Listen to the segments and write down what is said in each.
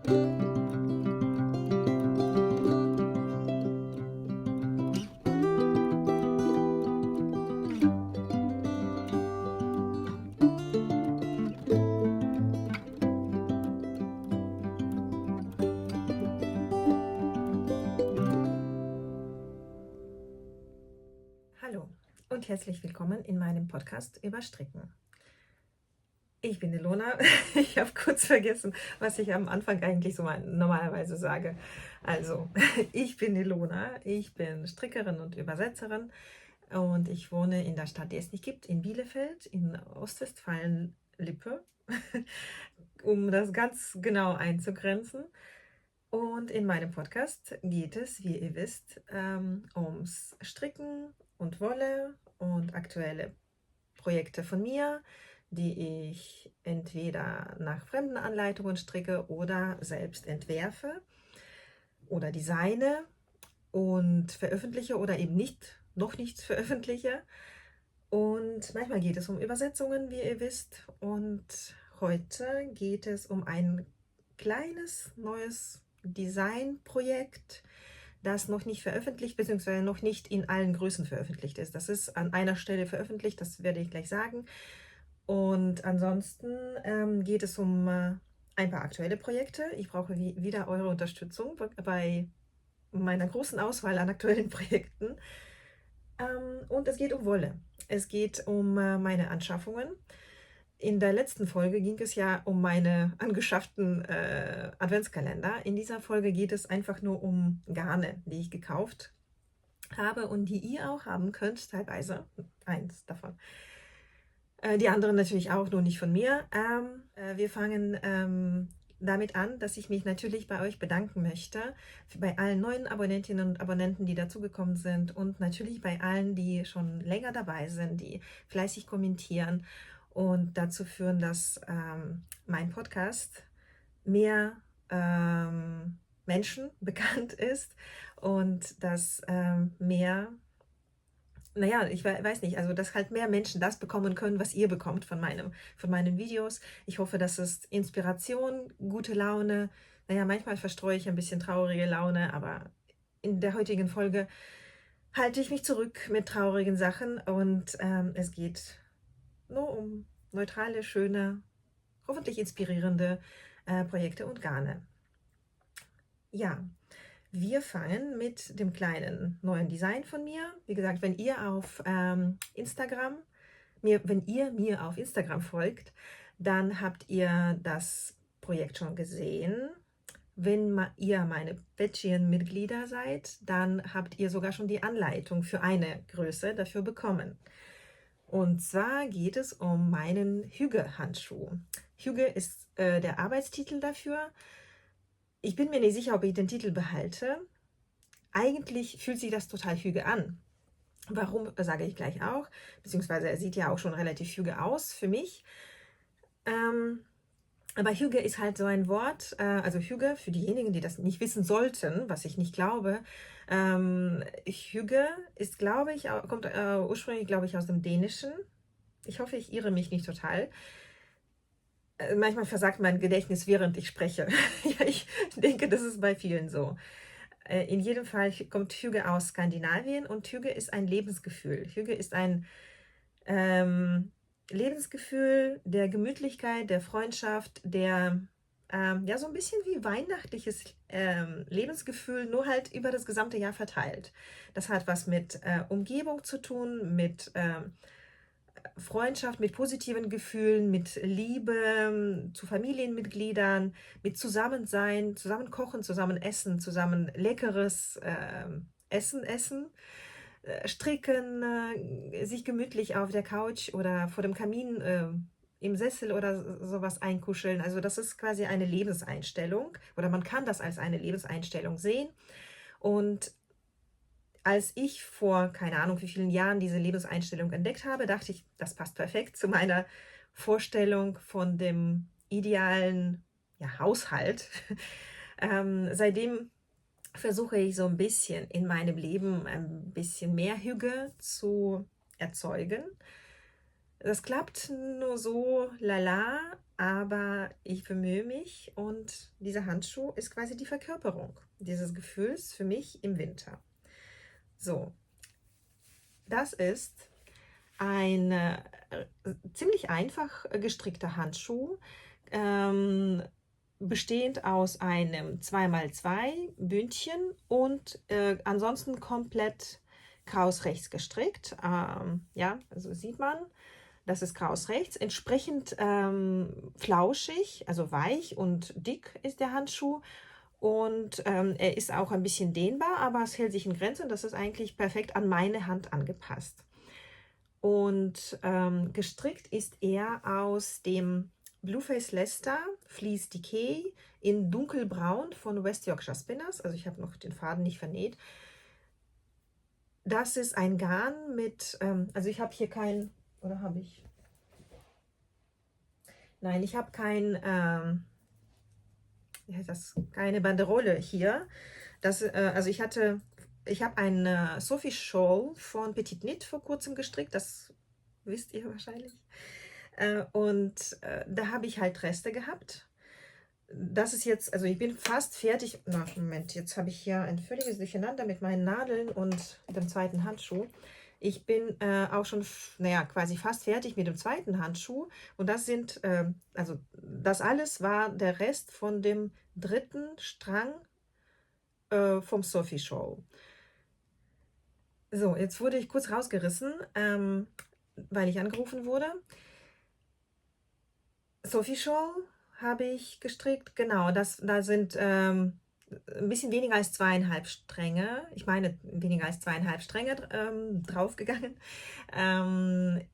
Hallo und herzlich willkommen in meinem Podcast über Stricken. Ich bin Ilona. Ich habe kurz vergessen, was ich am Anfang eigentlich so normalerweise sage. Also, ich bin Ilona, ich bin Strickerin und Übersetzerin und ich wohne in der Stadt, die es nicht gibt, in Bielefeld, in Ostwestfalen-Lippe, um das ganz genau einzugrenzen. Und in meinem Podcast geht es, wie ihr wisst, ums Stricken und Wolle und aktuelle Projekte von mir, die ich entweder nach fremden Anleitungen stricke oder selbst entwerfe oder designe und veröffentliche oder eben nicht, noch nicht veröffentliche. Und manchmal geht es um Übersetzungen, wie ihr wisst. Und heute geht es um ein kleines neues Designprojekt, das noch nicht veröffentlicht, beziehungsweise noch nicht in allen Größen veröffentlicht ist. Das ist an einer Stelle veröffentlicht, das werde ich gleich sagen. Und ansonsten geht es um ein paar aktuelle Projekte. Ich brauche wieder eure Unterstützung bei meiner großen Auswahl an aktuellen Projekten. Und es geht um Wolle. Es geht um meine Anschaffungen. In der letzten Folge ging es ja um meine angeschafften Adventskalender. In dieser Folge geht es einfach nur um Garne, die ich gekauft habe und die ihr auch haben könnt, teilweise. Eins davon. Die anderen natürlich auch, nur nicht von mir. Wir fangen damit an, dass ich mich natürlich bei euch bedanken möchte, bei allen neuen Abonnentinnen und Abonnenten, die dazugekommen sind und natürlich bei allen, die schon länger dabei sind, die fleißig kommentieren und dazu führen, dass mein Podcast mehr Menschen bekannt ist und dass mehr, naja, ich weiß nicht, also dass halt mehr Menschen das bekommen können, was ihr bekommt von meinen Videos. Ich hoffe, dass es Inspiration, gute Laune, naja, manchmal verstreue ich ein bisschen traurige Laune, aber in der heutigen Folge halte ich mich zurück mit traurigen Sachen und es geht nur um neutrale, schöne, hoffentlich inspirierende Projekte und Garne. Ja, wir fangen mit dem kleinen neuen Design von mir. Wie gesagt, wenn ihr auf Instagram, wenn ihr mir auf Instagram folgt, dann habt ihr das Projekt schon gesehen. Wenn ihr meine Patreon-Mitglieder seid, dann habt ihr sogar schon die Anleitung für eine Größe dafür bekommen. Und zwar geht es um meinen Hüge-Handschuh. Hüge ist der Arbeitstitel dafür. Ich bin mir nicht sicher, ob ich den Titel behalte. Eigentlich fühlt sich das total Hüge an. Warum, sage ich gleich auch. Beziehungsweise er sieht ja auch schon relativ Hüge aus für mich. Aber Hüge ist halt so ein Wort, also Hüge, für diejenigen, die das nicht wissen sollten, was ich nicht glaube. Hüge ist, glaube ich, kommt ursprünglich, glaube ich, aus dem Dänischen. Ich hoffe, ich irre mich nicht total. Manchmal versagt mein Gedächtnis, während ich spreche. Ja, ich denke, das ist bei vielen so. In jedem Fall kommt Hüge aus Skandinavien und Hüge ist ein Lebensgefühl. Hüge ist ein Lebensgefühl der Gemütlichkeit, der Freundschaft, der ja so ein bisschen wie weihnachtliches Lebensgefühl, nur halt über das gesamte Jahr verteilt. Das hat was mit Umgebung zu tun, mit Freundschaft, mit positiven Gefühlen, mit Liebe zu Familienmitgliedern, mit Zusammensein, zusammen kochen, zusammen essen, zusammen leckeres Essen, stricken, sich gemütlich auf der Couch oder vor dem Kamin im Sessel oder sowas einkuscheln. Also das ist quasi eine Lebenseinstellung oder man kann das als eine Lebenseinstellung sehen. Und als ich vor keine Ahnung wie vielen Jahren diese Lebenseinstellung entdeckt habe, dachte ich, das passt perfekt zu meiner Vorstellung von dem idealen Haushalt. Seitdem versuche ich so ein bisschen in meinem Leben ein bisschen mehr Hüge zu erzeugen. Das klappt nur so lala. aber ich bemühe mich und dieser Handschuh ist quasi die Verkörperung dieses Gefühls für mich im Winter. So, das ist ein ziemlich einfach gestrickter Handschuh, ähm, bestehend aus einem 2x2 Bündchen und ansonsten komplett kraus rechts gestrickt. Ja, also sieht man, das ist kraus rechts. Entsprechend flauschig, also weich und dick ist der Handschuh. Und er ist auch ein bisschen dehnbar, aber es hält sich in Grenzen. Das ist eigentlich perfekt an meine Hand angepasst. Und gestrickt ist er aus dem Blueface Leicester Fleece Decay in dunkelbraun von West Yorkshire Spinners. Also ich habe noch den Faden nicht vernäht. Das ist ein Garn mit, also ich habe hier kein, oder habe ich? Nein, ich habe kein, keine Banderole hier. Also ich habe einen Sophie Shawl von Petit Knit vor kurzem gestrickt, das wisst ihr wahrscheinlich. Und da habe ich halt Reste gehabt. Das ist jetzt, also ich bin fast fertig. Na, Moment, jetzt habe ich hier ein völliges Durcheinander mit meinen Nadeln und dem zweiten Handschuh. Ich bin auch schon, naja, quasi fast fertig mit dem zweiten Handschuh. Und das sind, also das alles war der Rest von dem dritten Strang vom Sophie Shawl. So, jetzt wurde ich kurz rausgerissen, weil ich angerufen wurde. Sophie Shawl habe ich gestrickt, genau, da sind ein bisschen weniger als 2,5 Stränge, ich meine weniger als 2,5 Stränge draufgegangen.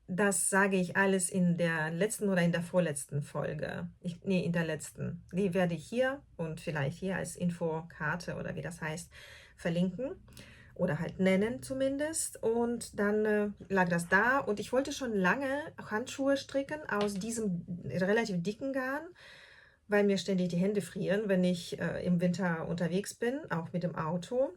Das sage ich alles in der letzten oder in der vorletzten Folge. Nee, in der letzten. Die werde ich hier und vielleicht hier als Infokarte oder wie das heißt verlinken oder halt nennen zumindest. Und dann lag das da und ich wollte schon lange Handschuhe stricken aus diesem relativ dicken Garn, weil mir ständig die Hände frieren, wenn ich im Winter unterwegs bin, auch mit dem Auto.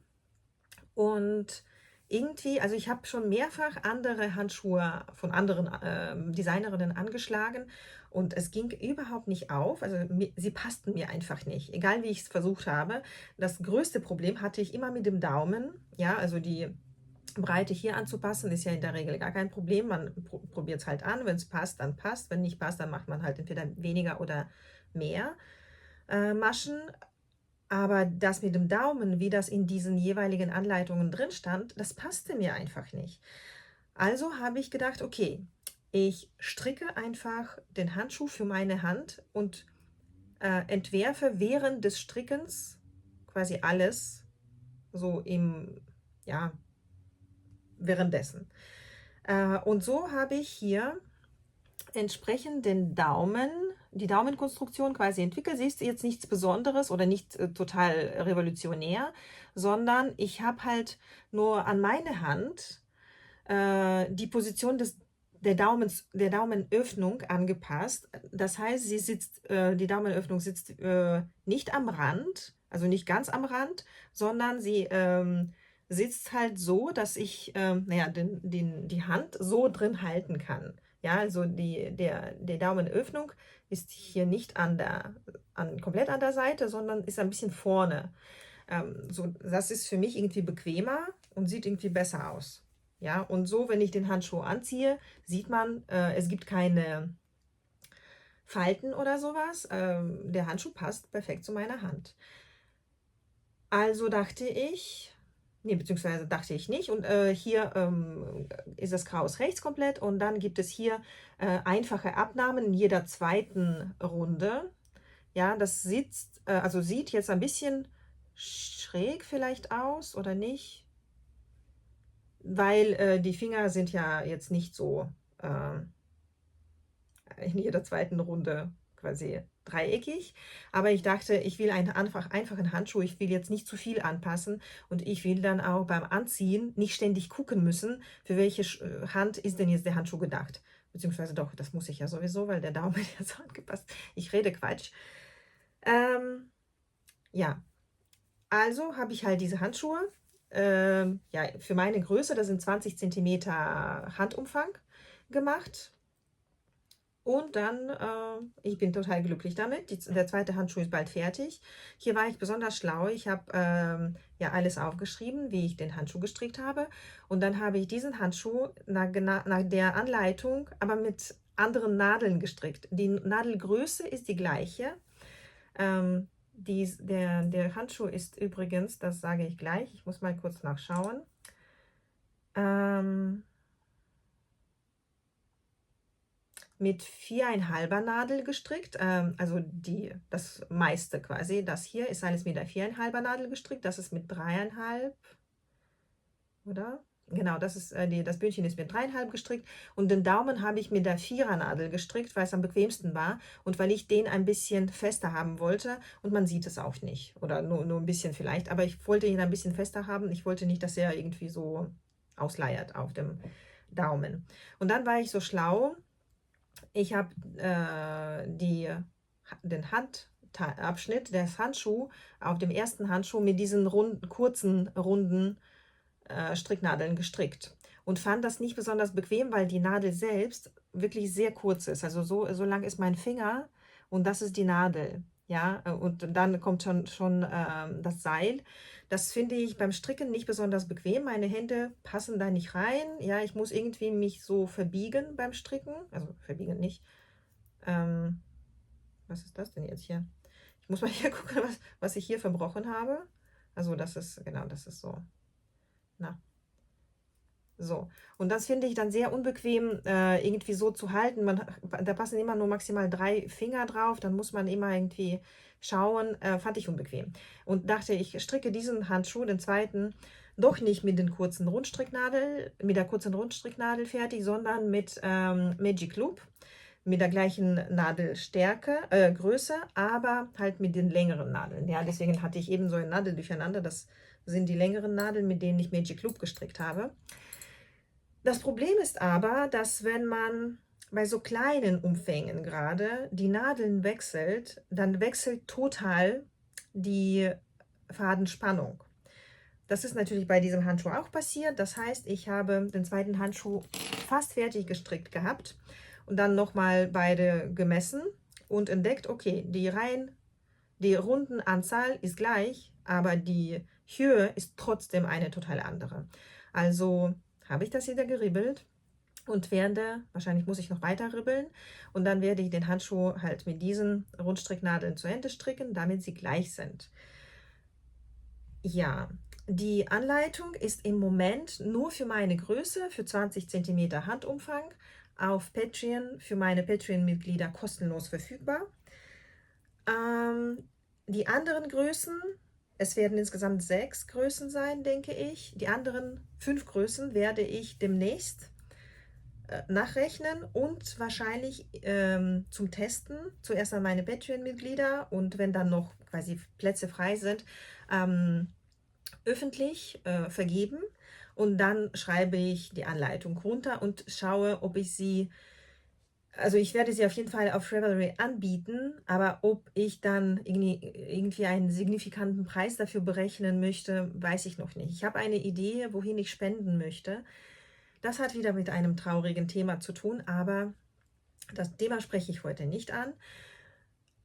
Und irgendwie, also ich habe schon mehrfach andere Handschuhe von anderen Designerinnen angeschlagen und es ging überhaupt nicht auf. Also sie passten mir einfach nicht, egal wie ich es versucht habe. Das größte Problem hatte ich immer mit dem Daumen. Ja, also die Breite hier anzupassen ist ja in der Regel gar kein Problem. Man probiert es halt an. Wenn es passt, dann passt. Wenn nicht passt, dann macht man halt entweder weniger oder mehr Maschen. Aber das mit dem Daumen, wie das in diesen jeweiligen Anleitungen drin stand, das passte mir einfach nicht. Also habe ich gedacht, okay, ich stricke einfach den Handschuh für meine Hand und entwerfe während des Strickens quasi alles so ja, währenddessen. Und so habe ich hier entsprechend die Daumenkonstruktion quasi entwickelt. Sie ist jetzt nichts Besonderes oder nicht total revolutionär, sondern ich habe halt nur an meine Hand die Position der Daumenöffnung angepasst. Das heißt, die Daumenöffnung sitzt nicht am Rand, also nicht ganz am Rand, sondern sie sitzt halt so, dass ich naja, die Hand so drin halten kann. Ja, also die Daumenöffnung ist hier nicht komplett an der Seite, sondern ist ein bisschen vorne. So, das ist für mich irgendwie bequemer und sieht irgendwie besser aus. Ja, und so, wenn ich den Handschuh anziehe, sieht man, es gibt keine Falten oder sowas. Der Handschuh passt perfekt zu meiner Hand. Also dachte ich, nee, beziehungsweise dachte ich nicht. Und hier ist das Kraus rechts komplett und dann gibt es hier einfache Abnahmen in jeder zweiten Runde. Ja, das also sieht jetzt ein bisschen schräg vielleicht aus oder nicht, weil die Finger sind ja jetzt nicht so in jeder zweiten Runde quasi dreieckig. Aber ich dachte, ich will einen einfachen Handschuh, ich will jetzt nicht zu viel anpassen und ich will dann auch beim Anziehen nicht ständig gucken müssen, für welche Hand ist denn jetzt der Handschuh gedacht. Beziehungsweise doch, das muss ich ja sowieso, weil der Daumen ja so angepasst. Ich rede Quatsch. Ja, also habe ich halt diese Handschuhe. Ja, für meine Größe, das sind 20 cm Handumfang gemacht. Und dann, ich bin total glücklich damit. Der zweite Handschuh ist bald fertig. Hier war ich besonders schlau. Ich habe ja alles aufgeschrieben, wie ich den Handschuh gestrickt habe. Und dann habe ich diesen Handschuh nach der Anleitung, aber mit anderen Nadeln gestrickt. Die Nadelgröße ist die gleiche. Der Handschuh ist übrigens, das sage ich gleich, ich muss mal kurz nachschauen. Mit 4,5er Nadel gestrickt, also das meiste quasi. Das hier ist alles mit der 4,5er Nadel gestrickt, das ist mit 3,5, oder? Genau, das Bündchen ist mit 3,5 gestrickt und den Daumen habe ich mit der 4er Nadel gestrickt, weil es am bequemsten war und weil ich den ein bisschen fester haben wollte und man sieht es auch nicht oder nur ein bisschen vielleicht, aber ich wollte ihn ein bisschen fester haben. Ich wollte nicht, dass er irgendwie so ausleiert auf dem Daumen. Und dann war ich so schlau. Ich habe den Handabschnitt des Handschuhs auf dem ersten Handschuh mit diesen kurzen, runden Stricknadeln gestrickt und fand das nicht besonders bequem, weil die Nadel selbst wirklich sehr kurz ist. Also so lang ist mein Finger und das ist die Nadel. Ja, und dann kommt schon das Seil. Das finde ich beim Stricken nicht besonders bequem. Meine Hände passen da nicht rein. Ja, ich muss irgendwie mich so verbiegen beim Stricken. Also verbiegen nicht. Was ist das denn jetzt hier? Ich muss mal hier gucken, was ich hier verbrochen habe. Also das ist, genau, das ist so. Na, so. Und das finde ich dann sehr unbequem, irgendwie so zu halten. Da passen immer nur maximal 3 Finger drauf. Dann muss man immer irgendwie schauen. Fand ich unbequem. Und dachte, ich stricke diesen Handschuh, den zweiten, doch nicht mit der kurzen Rundstricknadel fertig, sondern mit Magic Loop. Mit der gleichen Nadelstärke, Größe, aber halt mit den längeren Nadeln. Ja, deswegen hatte ich eben so ein Nadeldurcheinander. Das sind die längeren Nadeln, mit denen ich Magic Loop gestrickt habe. Das Problem ist aber, dass wenn man bei so kleinen Umfängen gerade die Nadeln wechselt, dann wechselt total die Fadenspannung. Das ist natürlich bei diesem Handschuh auch passiert. Das heißt, ich habe den zweiten Handschuh fast fertig gestrickt gehabt und dann nochmal beide gemessen und entdeckt, okay, die Rundenanzahl ist gleich, aber die Höhe ist trotzdem eine total andere. Also habe ich das wieder geribbelt und wahrscheinlich muss ich noch weiter ribbeln und dann werde ich den Handschuh halt mit diesen Rundstricknadeln zu Ende stricken, damit sie gleich sind. Ja, die Anleitung ist im Moment nur für meine Größe, für 20 cm Handumfang, auf Patreon für meine Patreon-Mitglieder kostenlos verfügbar. Die anderen Größen, es werden insgesamt 6 Größen sein, denke ich. Die anderen 5 Größen werde ich demnächst nachrechnen und wahrscheinlich zum Testen zuerst an meine Patreon-Mitglieder und wenn dann noch quasi Plätze frei sind, öffentlich vergeben. Und dann schreibe ich die Anleitung runter und schaue, ob ich sie, also ich werde sie auf jeden Fall auf Ravelry anbieten, aber ob ich dann irgendwie einen signifikanten Preis dafür berechnen möchte, weiß ich noch nicht. Ich habe eine Idee, wohin ich spenden möchte. Das hat wieder mit einem traurigen Thema zu tun, aber das Thema spreche ich heute nicht an.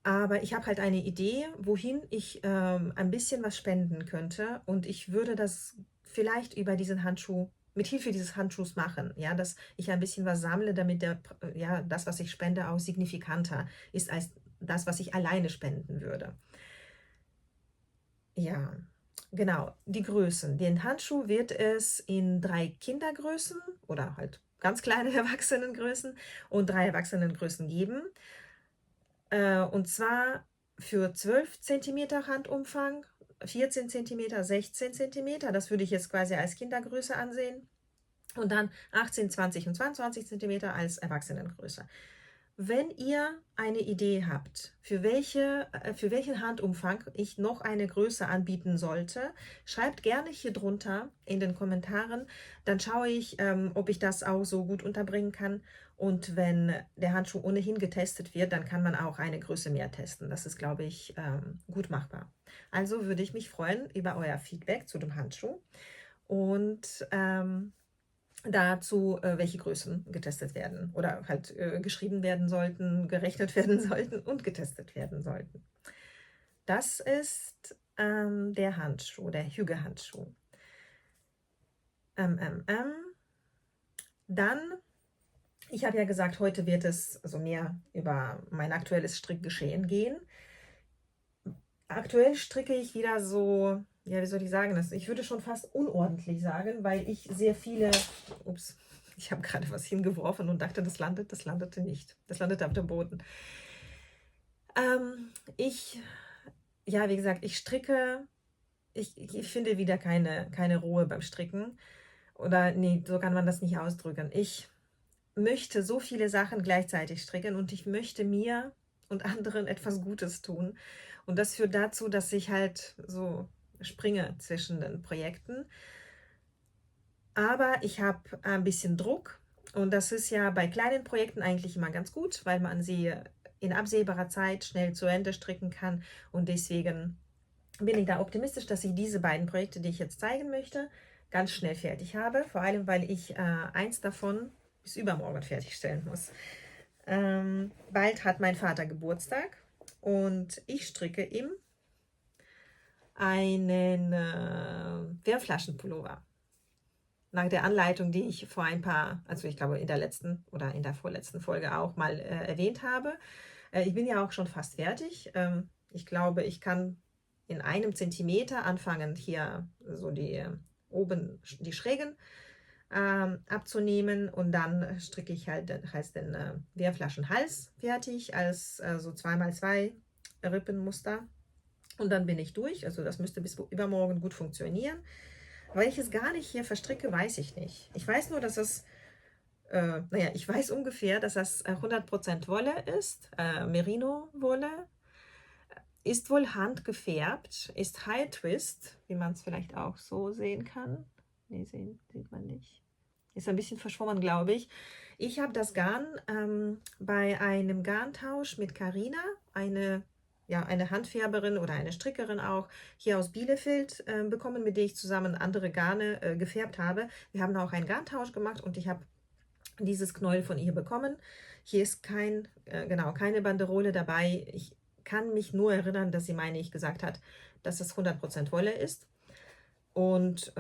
Aber ich habe halt eine Idee, wohin ich ein bisschen was spenden könnte und ich würde das vielleicht über diesen Handschuh, mit Hilfe dieses Handschuhs machen, ja, dass ich ein bisschen was sammle, damit das, was ich spende, auch signifikanter ist als das, was ich alleine spenden würde. Ja, genau, die Größen. Den Handschuh wird es in 3 Kindergrößen oder halt ganz kleine Erwachsenengrößen und 3 Erwachsenengrößen geben. Und zwar für 12 cm Handumfang, 14 cm, 16 cm. Das würde ich jetzt quasi als Kindergröße ansehen. Und dann 18, 20 und 22 cm als Erwachsenengröße. Wenn ihr eine Idee habt, für welchen Handumfang ich noch eine Größe anbieten sollte, schreibt gerne hier drunter in den Kommentaren. Dann schaue ich, ob ich das auch so gut unterbringen kann. Und wenn der Handschuh ohnehin getestet wird, dann kann man auch eine Größe mehr testen. Das ist, glaube ich, gut machbar. Also würde ich mich freuen über euer Feedback zu dem Handschuh. Und dazu, welche Größen getestet werden oder halt geschrieben werden sollten, gerechnet werden sollten und getestet werden sollten. Das ist der Handschuh, der Hüge-Handschuh. Dann, ich habe ja gesagt, heute wird es also mehr über mein aktuelles Strickgeschehen gehen. Aktuell stricke ich wieder so, ja, wie soll ich sagen das? Ich würde schon fast unordentlich sagen, weil ich sehr viele, ups, ich habe gerade was hingeworfen und dachte, das landete nicht. Das landete auf dem Boden. Ja, wie gesagt, ich stricke, ich finde wieder keine Ruhe beim Stricken. Oder nee, so kann man das nicht ausdrücken. Ich möchte so viele Sachen gleichzeitig stricken und ich möchte mir und anderen etwas Gutes tun. Und das führt dazu, dass ich halt so springe zwischen den Projekten. Aber ich habe ein bisschen Druck und das ist ja bei kleinen Projekten eigentlich immer ganz gut, weil man sie in absehbarer Zeit schnell zu Ende stricken kann. Und deswegen bin ich da optimistisch, dass ich diese beiden Projekte, die ich jetzt zeigen möchte, ganz schnell fertig habe. Vor allem, weil ich eins davon bis übermorgen fertigstellen muss. Bald hat mein Vater Geburtstag und ich stricke ihm einen Wärmflaschenpullover. Nach der Anleitung, die ich vor ein paar, also ich glaube in der letzten oder in der vorletzten Folge auch mal erwähnt habe. Ich bin ja auch schon fast fertig. Ich glaube, ich kann in 1 Zentimeter anfangen, hier so die oben die Schrägen abzunehmen und dann stricke ich halt den Wärmflaschenhals fertig als so 2x2 Rippenmuster und dann bin ich durch. Also das müsste bis übermorgen gut funktionieren. Weil ich es gar nicht hier verstricke, weiß ich nicht. Ich weiß nur, dass es, naja, ich weiß ungefähr, dass das 100% Wolle ist, Merino-Wolle. Ist wohl handgefärbt, ist High Twist, wie man es vielleicht auch so sehen kann. Nee, sieht man nicht. Ist ein bisschen verschwommen, glaube ich. Ich habe das Garn bei einem Garntausch mit Carina, eine Handfärberin oder eine Strickerin auch, hier aus Bielefeld bekommen, mit der ich zusammen andere Garne gefärbt habe. Wir haben auch einen Garntausch gemacht und ich habe dieses Knäuel von ihr bekommen. Hier ist keine Banderole dabei. Ich kann mich nur erinnern, dass sie, meine ich, gesagt hat, dass es 100% Wolle ist. Und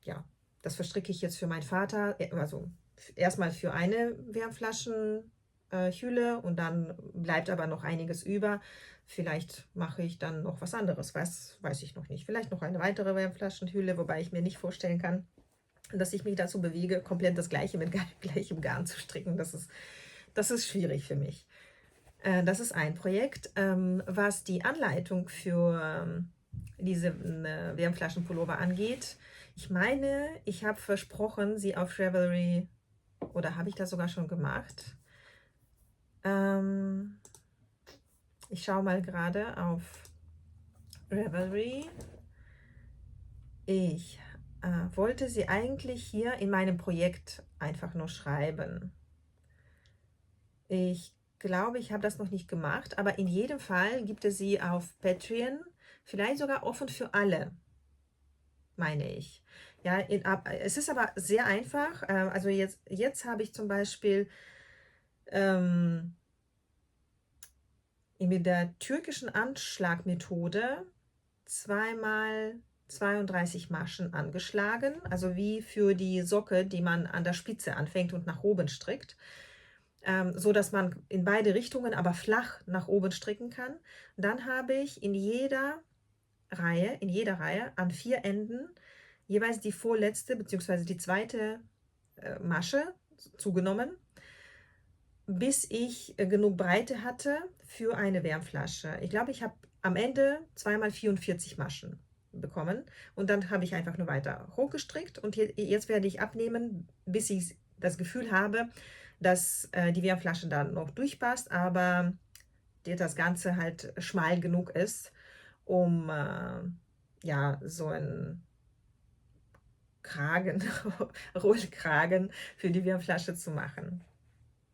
ja, das verstricke ich jetzt für meinen Vater, also erstmal für eine Wärmflaschenhülle und dann bleibt aber noch einiges über. Vielleicht mache ich dann noch was anderes, weiß ich noch nicht. Vielleicht noch eine weitere Wärmflaschenhülle, wobei ich mir nicht vorstellen kann, dass ich mich dazu bewege, komplett das Gleiche mit gleichem Garn zu stricken. Das ist schwierig für mich. Das ist ein Projekt, was die Anleitung für diese Wärmflaschenpullover angeht. Ich meine, ich habe versprochen, sie auf Ravelry, oder habe ich das sogar schon gemacht? Ich schaue mal gerade auf Ravelry. Ich wollte sie eigentlich hier in meinem Projekt einfach nur schreiben. Ich glaube, ich habe das noch nicht gemacht, aber in jedem Fall gibt es sie auf Patreon, vielleicht sogar offen für alle, meine ich. Ja, es ist aber sehr einfach. Also jetzt habe ich zum Beispiel mit der türkischen Anschlagmethode 2x32 Maschen angeschlagen, also wie für die Socke, die man an der Spitze anfängt und nach oben strickt, so dass man in beide Richtungen aber flach nach oben stricken kann. Dann habe ich in jeder Reihe an 4 Enden jeweils die vorletzte bzw. die zweite Masche zugenommen, bis ich genug Breite hatte für eine Wärmflasche. Ich glaube, ich habe am Ende 2x44 Maschen bekommen und dann habe ich einfach nur weiter hochgestrickt und jetzt werde ich abnehmen, bis ich das Gefühl habe, dass die Wärmflasche dann noch durchpasst, aber das Ganze halt schmal genug ist, um ja, so ein Kragen, Rollkragen für die Wärmflasche zu machen.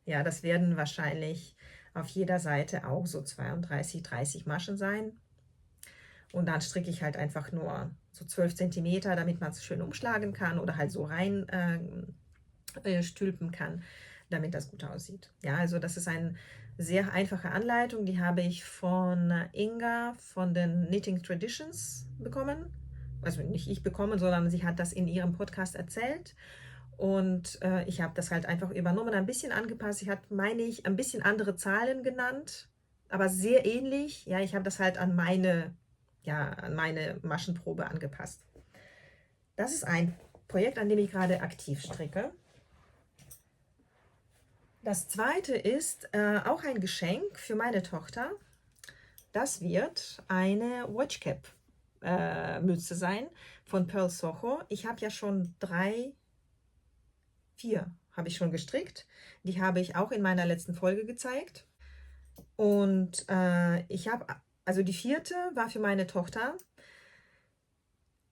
Ja, das werden wahrscheinlich auf jeder Seite auch so 32, 30 Maschen sein. Und dann stricke ich halt einfach nur so 12 Zentimeter, damit man es schön umschlagen kann oder halt so rein stülpen kann, damit das gut aussieht. Ja, also das ist eine sehr einfache Anleitung, die habe ich von Inga von den Knitting Traditions bekommen. Also nicht ich bekommen, sondern sie hat das in ihrem Podcast erzählt. Und ich habe das halt einfach übernommen, ein bisschen angepasst. Ich habe, meine ich, ein bisschen andere Zahlen genannt, aber sehr ähnlich. Ja, ich habe das halt an meine Maschenprobe angepasst. Das ist ein Projekt, an dem ich gerade aktiv stricke. Das zweite ist auch ein Geschenk für meine Tochter. Das wird eine Watchcap Mütze sein von Pearl Soho. Ich habe ja schon 4 habe ich schon gestrickt. Die habe ich auch in meiner letzten Folge gezeigt. Und also die 4. war für meine Tochter.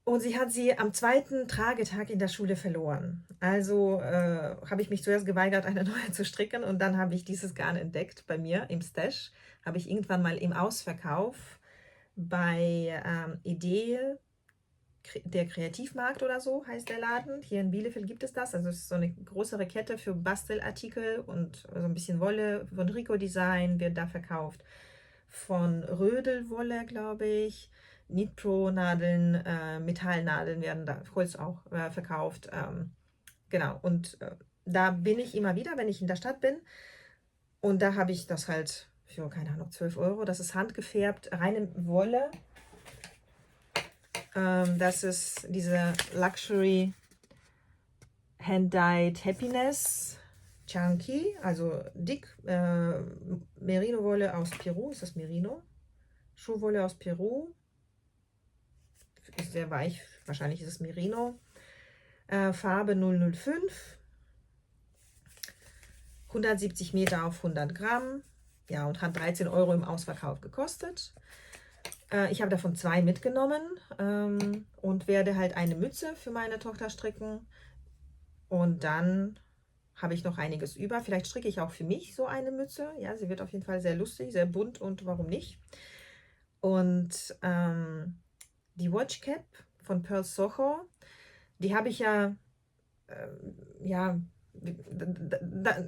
Und sie hat sie am 2. Tragetag in der Schule verloren. Also habe ich mich zuerst geweigert, eine neue zu stricken. Und dann habe ich dieses Garn entdeckt bei mir im Stash. Habe ich irgendwann mal im Ausverkauf bei Idee, der Kreativmarkt oder so heißt der Laden. Hier in Bielefeld gibt es das. Also es ist so eine größere Kette für Bastelartikel und so ein bisschen Wolle von Rico Design wird da verkauft. Von Rödelwolle, glaube ich. Knit-Pro-Nadeln, Metallnadeln werden da, Holz auch verkauft. Genau, und da bin ich immer wieder, wenn ich in der Stadt bin. Und da habe ich das halt für, keine Ahnung, 12 Euro. Das ist handgefärbt, reine Wolle. Das ist diese Luxury Hand-Dyed Happiness Chunky, also dick. Merino-Wolle aus Peru, ist das Merino? Schuhwolle aus Peru. Ist sehr weich, wahrscheinlich ist es Merino. Farbe 005. 170 Meter auf 100 Gramm. Ja, und hat 13 Euro im Ausverkauf gekostet. Ich habe davon 2 mitgenommen und werde halt eine Mütze für meine Tochter stricken. Und dann habe ich noch einiges über. Vielleicht stricke ich auch für mich so eine Mütze. Ja, sie wird auf jeden Fall sehr lustig, sehr bunt und warum nicht. Und die Watchcap von Pearl Soho, die habe ich ja,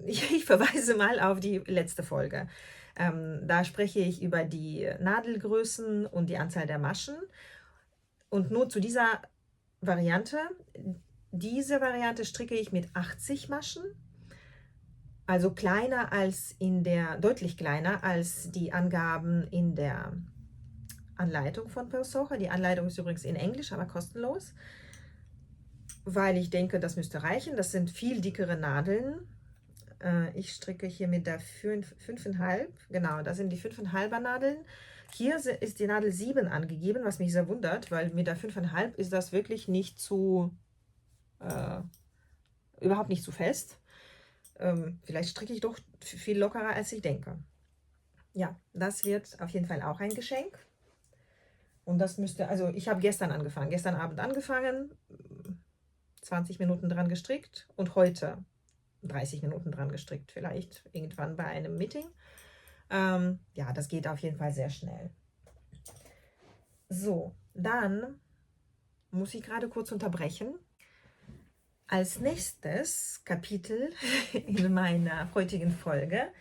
ich verweise mal auf die letzte Folge. Da spreche ich über die Nadelgrößen und die Anzahl der Maschen. Und nur zu dieser Variante. Diese Variante stricke ich mit 80 Maschen. Also deutlich kleiner als die Angaben in der Anleitung von Pearl Soho. Die Anleitung ist übrigens in Englisch, aber kostenlos. Weil ich denke, das müsste reichen. Das sind viel dickere Nadeln. Ich stricke hier mit der 5,5. Genau, das sind die 5,5er Nadeln. Hier ist die Nadel 7 angegeben, was mich sehr wundert, weil mit der 5,5 ist das wirklich nicht überhaupt nicht zu fest. Vielleicht stricke ich doch viel lockerer, als ich denke. Ja, das wird auf jeden Fall auch ein Geschenk. Und das müsste, also ich habe gestern Abend angefangen, 20 Minuten dran gestrickt und heute 30 Minuten dran gestrickt, vielleicht irgendwann bei einem Meeting. Ja, das geht auf jeden Fall sehr schnell. So, dann muss ich gerade kurz unterbrechen. Als nächstes Kapitel in meiner heutigen Folge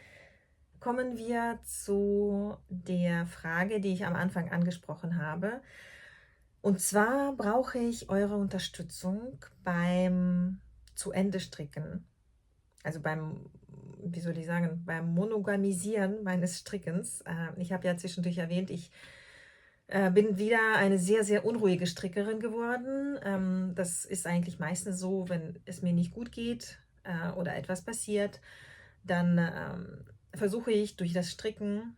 kommen wir zu der Frage, die ich am Anfang angesprochen habe. Und zwar brauche ich eure Unterstützung beim zu Ende stricken. Also wie soll ich sagen, beim Monogamisieren meines Strickens. Ich habe ja zwischendurch erwähnt, ich bin wieder eine sehr, sehr unruhige Strickerin geworden. Das ist eigentlich meistens so, wenn es mir nicht gut geht oder etwas passiert, dann versuche ich durch das Stricken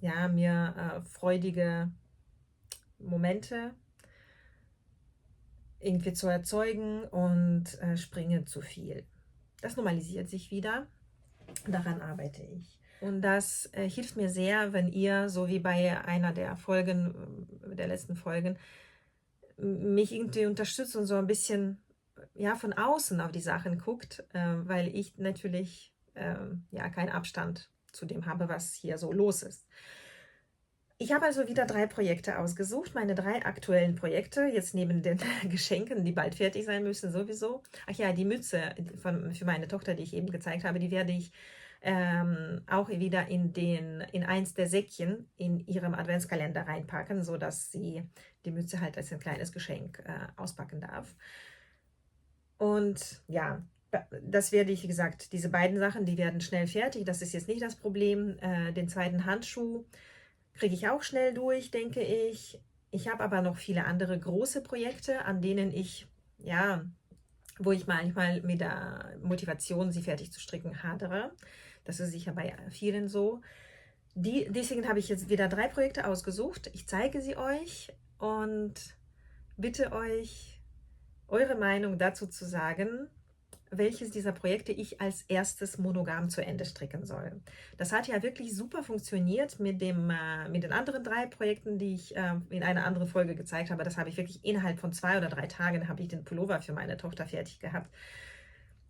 ja, mir freudige Momente irgendwie zu erzeugen und springe zu viel. Das normalisiert sich wieder. Daran arbeite ich. Und das hilft mir sehr, wenn ihr, so wie bei einer der Folgen, der letzten Folgen, mich irgendwie unterstützt und so ein bisschen ja, von außen auf die Sachen guckt, weil ich natürlich ja, keinen Abstand zu dem habe, was hier so los ist. Ich habe also wieder 3 Projekte ausgesucht, meine 3 aktuellen Projekte, jetzt neben den Geschenken, die bald fertig sein müssen sowieso. Ach ja, die Mütze für meine Tochter, die ich eben gezeigt habe, die werde ich auch wieder in eins der Säckchen in ihrem Adventskalender reinpacken, sodass sie die Mütze halt als ein kleines Geschenk auspacken darf. Und ja, das werde ich, wie gesagt, diese beiden Sachen, die werden schnell fertig. Das ist jetzt nicht das Problem. Den zweiten Handschuh kriege ich auch schnell durch, denke ich. Ich habe aber noch viele andere große Projekte, an denen ich, ja, wo ich manchmal mit der Motivation, sie fertig zu stricken, hadere. Das ist sicher bei vielen so. Deswegen habe ich jetzt wieder 3 Projekte ausgesucht. Ich zeige sie euch und bitte euch, eure Meinung dazu zu sagen, welches dieser Projekte ich als erstes monogam zu Ende stricken soll. Das hat ja wirklich super funktioniert mit den anderen 3 Projekten, die ich in einer anderen Folge gezeigt habe. Das habe ich wirklich innerhalb von 2 oder 3 Tagen habe ich den Pullover für meine Tochter fertig gehabt.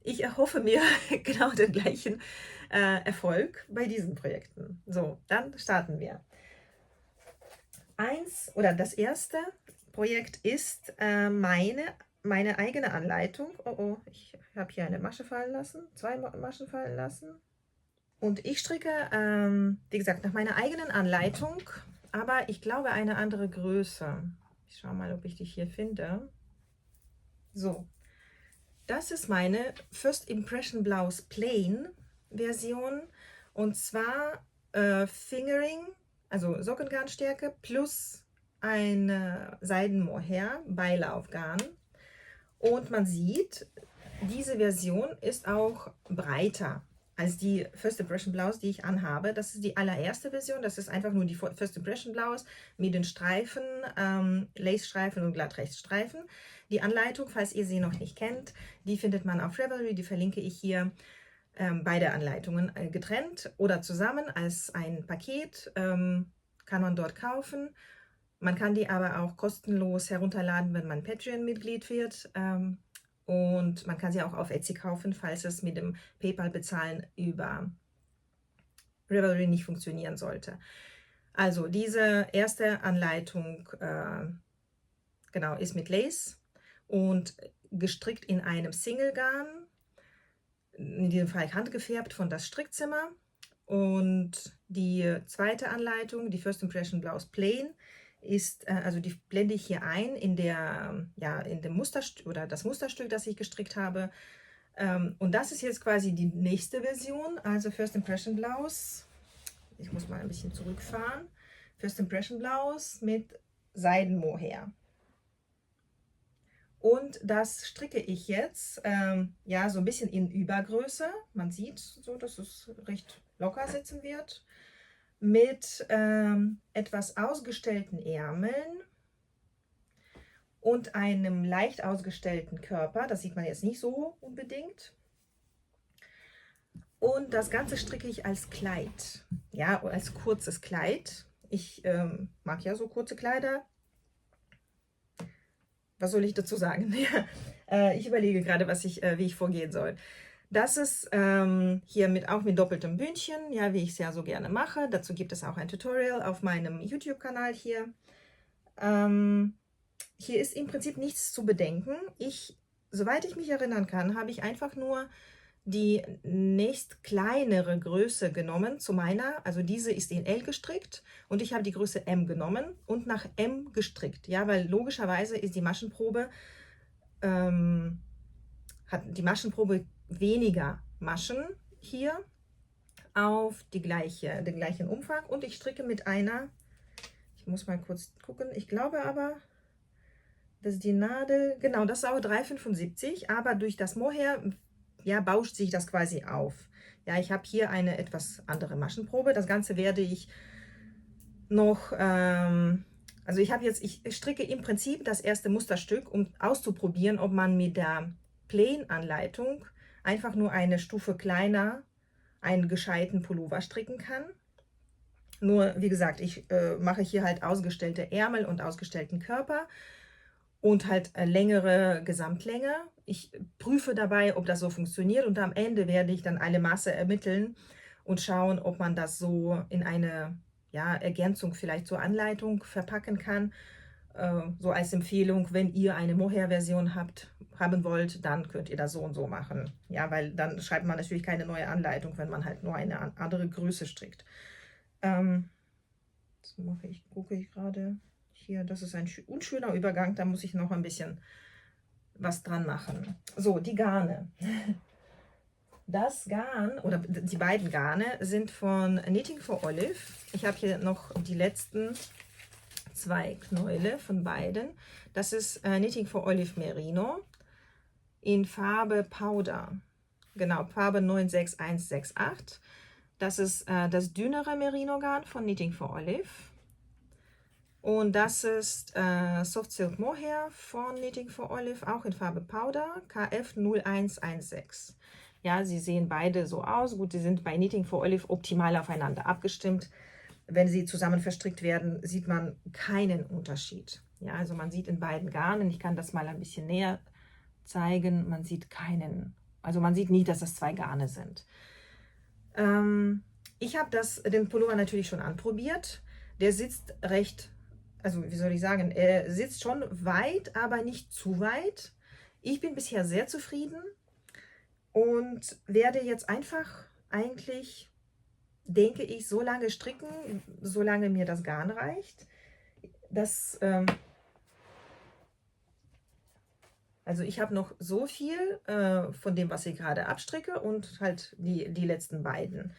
Ich erhoffe mir genau den gleichen Erfolg bei diesen Projekten. So, dann starten wir. Das erste Projekt ist meine eigene Anleitung. Oh, oh, ich habe hier eine Masche fallen lassen, 2 Maschen fallen lassen. Und ich stricke, wie gesagt, nach meiner eigenen Anleitung, aber ich glaube eine andere Größe. Ich schaue mal, ob ich die hier finde. So, das ist meine First Impression Blouse Plain Version. Und zwar Fingering, also Sockengarnstärke plus ein Seidenmohair Beilaufgarn. Und man sieht, diese Version ist auch breiter als die First Impression Blouse, die ich anhabe. Das ist die allererste Version. Das ist einfach nur die First Impression Blouse mit den Streifen, Lace-Streifen und Glattrechtsstreifen. Die Anleitung, falls ihr sie noch nicht kennt, die findet man auf Ravelry. Die verlinke ich hier. Beide Anleitungen getrennt oder zusammen als ein Paket kann man dort kaufen. Man kann die aber auch kostenlos herunterladen, wenn man Patreon-Mitglied wird. Und man kann sie auch auf Etsy kaufen, falls es mit dem PayPal-Bezahlen über Ravelry nicht funktionieren sollte. Also diese erste Anleitung genau, ist mit Lace und gestrickt in einem Single-Garn, in diesem Fall handgefärbt von das Strickzimmer. Und die zweite Anleitung, die First Impression Blouse Plain, ist, also die blende ich hier ein in dem Musterstück oder das Musterstück, das ich gestrickt habe. Und das ist jetzt quasi die nächste Version, also First Impression Blouse. Ich muss mal ein bisschen zurückfahren. First Impression Blouse mit Seidenmohair. Und das stricke ich jetzt ja so ein bisschen in Übergröße. Man sieht so, dass es recht locker sitzen wird. Mit etwas ausgestellten Ärmeln und einem leicht ausgestellten Körper. Das sieht man jetzt nicht so unbedingt. Und das Ganze stricke ich als Kleid, ja, als kurzes Kleid. Ich mag ja so kurze Kleider. Was soll ich dazu sagen? Ich überlege gerade, wie ich vorgehen soll. Das ist hier auch mit doppeltem Bündchen, ja, wie ich es ja so gerne mache. Dazu gibt es auch ein Tutorial auf meinem YouTube-Kanal hier. Hier ist im Prinzip nichts zu bedenken. Soweit ich mich erinnern kann, habe ich einfach nur die nächst kleinere Größe genommen zu meiner. Also diese ist in L gestrickt und ich habe die Größe M genommen und nach M gestrickt. Ja, weil logischerweise ist die Maschenprobe, hat die Maschenprobe weniger Maschen hier auf den gleichen Umfang und ich stricke mit einer, ich muss mal kurz gucken, ich glaube aber, dass die Nadel, genau, das ist auch 3,75, aber durch das Mohair, ja, bauscht sich das quasi auf. Ja, ich habe hier eine etwas andere Maschenprobe. Das Ganze werde ich noch, also ich stricke im Prinzip das erste Musterstück, um auszuprobieren, ob man mit der Plain-Anleitung einfach nur eine Stufe kleiner einen gescheiten Pullover stricken kann. Nur, wie gesagt, ich mache hier halt ausgestellte Ärmel und ausgestellten Körper und halt längere Gesamtlänge. Ich prüfe dabei, ob das so funktioniert und am Ende werde ich dann alle Maße ermitteln und schauen, ob man das so in eine ja, Ergänzung vielleicht zur Anleitung verpacken kann. So als Empfehlung, wenn ihr eine Mohair-Version haben wollt, dann könnt ihr das so und so machen. Ja, weil dann schreibt man natürlich keine neue Anleitung, wenn man halt nur eine andere Größe strickt. Das gucke ich gerade hier, das ist ein unschöner Übergang, da muss ich noch ein bisschen was dran machen. So, die Garne. Das Garn, oder die beiden Garne, sind von Knitting for Olive. Ich habe hier noch die letzten 2 Knäule von beiden. Das ist Knitting for Olive Merino in Farbe Powder. Genau, Farbe 96168. Das ist das dünnere Merino-Garn von Knitting for Olive. Und das ist Soft Silk Mohair von Knitting for Olive, auch in Farbe Powder, KF 0116. Ja, sie sehen beide so aus. Gut, sie sind bei Knitting for Olive optimal aufeinander abgestimmt. Wenn sie zusammen verstrickt werden, sieht man keinen Unterschied. Ja, also man sieht in beiden Garnen, ich kann das mal ein bisschen näher zeigen, man sieht keinen, also man sieht nie, dass das 2 Garne sind. Ich habe den Pullover natürlich schon anprobiert. Der sitzt recht, also wie soll ich sagen, er sitzt schon weit, aber nicht zu weit. Ich bin bisher sehr zufrieden und werde jetzt einfach eigentlich, denke ich, so lange stricken, solange mir das Garn reicht. Also ich habe noch so viel von dem, was ich gerade abstricke und halt die letzten beiden.